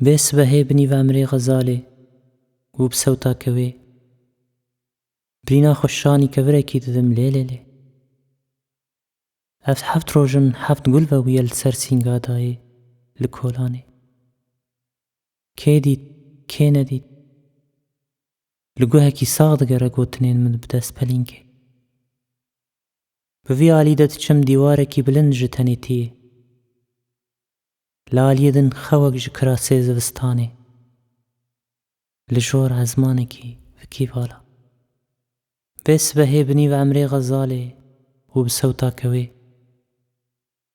بێس بەهێ بنی ئەمرێ غەزالێ و بسەوتا کەوێ برینە خۆشانی کەڤرێکی ددم لێلێ ئەف حەفت ڕۆژن حەفت گول بەویە لەسەر سینگادایێ لە کۆلانێ کێ دیت کێ نەدیت لە گوهەکی ساغ دەگەرە گۆتنێن من بدەست پەلینکێ بڤی ئالی دەتچم دیوارێکی بلند ژە تەنێتیێ لالیەدن خەوەک ژە کراسێ زەوستانێ لە ژۆر عەزمانێکی وەکی باڵا بێس بەهێ بنی ئەمرێ غەزالێ و بسەوتا کەوێ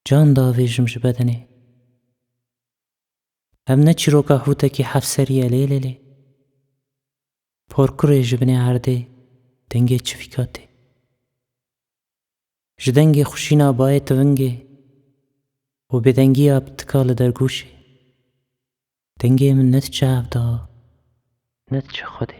جان داڤێژم ژە بەدەنێ ئەم نە چیرۆکە هوتێکی حەفسەریە لێلێ پۆرکوڕێ ژە بنێ هەردێ دەنگێ چڤیکاتێ ژە دەنگێ خوشینا باەتە ڤنگێ و بێدەنگیە بتکا لە دەرگوشێ دەنگێ من نەتچە ئەڤدا نەتچە خودێ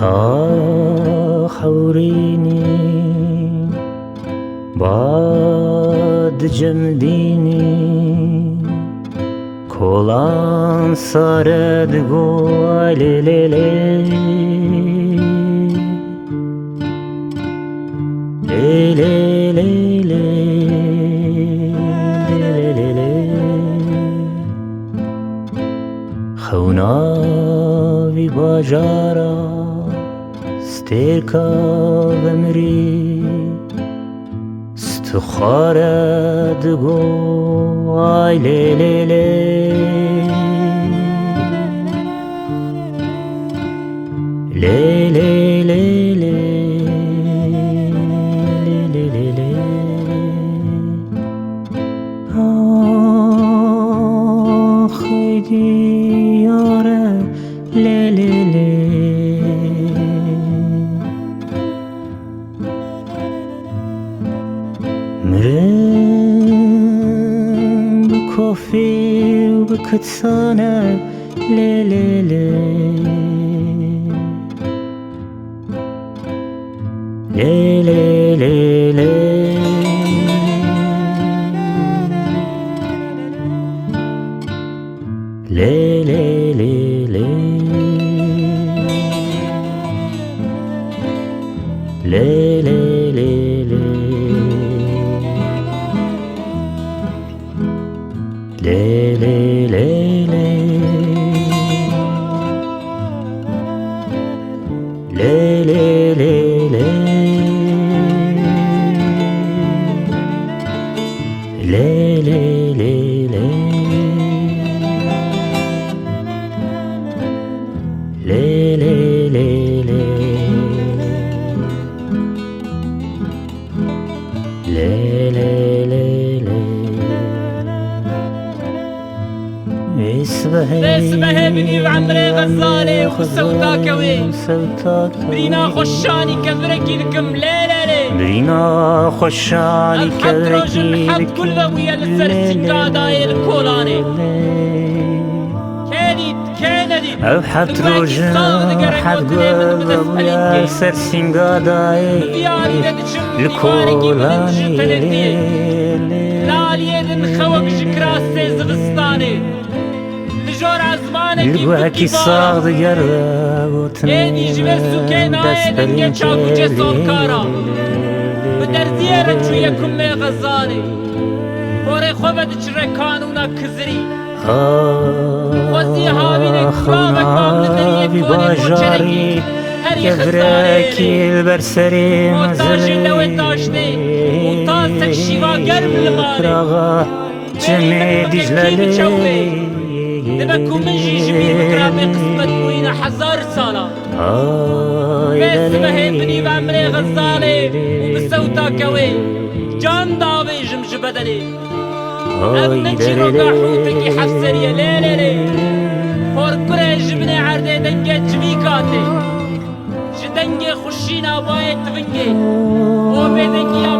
تا خەورینی باد جەمدینی کۆڵان سارە دگۆ لێلێ خەوناوی باژارە ستێرکە بەمری ستخوارە دگۆ لێلێ دیارە لێلێ مرم بکۆفێ و بکچانە لێلێ بێس بەهێ بنی ئەمرێ غەزالێ و بسەوتا کەوێ برینە خۆشانی کەڤرێکی دکم لێلێ برینە خۆشانی کەڤرێکی حەفت گول بەویە لەسەر سینگادایێ لە کۆلانێ کێ دیت کێ نەدیت ئەو حەفت ڕۆژن حەفت گول بەویە لەسەر سینگادایێ لە کۆلانێ لالیەدن خەوەک ژە کراسێ زەوستانێ لە لجور عزمانه کی الگوهکی ساغ دگر گوتنی ایدی جوه سوکه نایه دنگه چاکوچه سولکارا به درزیه رچو یکم می غزاله پاره خوبت چره کانونا کزری خوزی هاوینه گرامک مامل دریه کنه موچرکی هری خزاره برسری موتاج لوه داشته موتاز شیوا گرم لماره جمع دیجلالی دبكو من جيجبين مكرامي قسمت بوينا 1000 سالة بس بهي بعمري غزالي وبسوتا كوي جان داوي جمج بدلي أبنتي روكا حوتكي حسرية لي لي لي فور كره جبني عردي دنجي جبيكاتي جدنجي خشينا بايت تفنجي وبيدنجي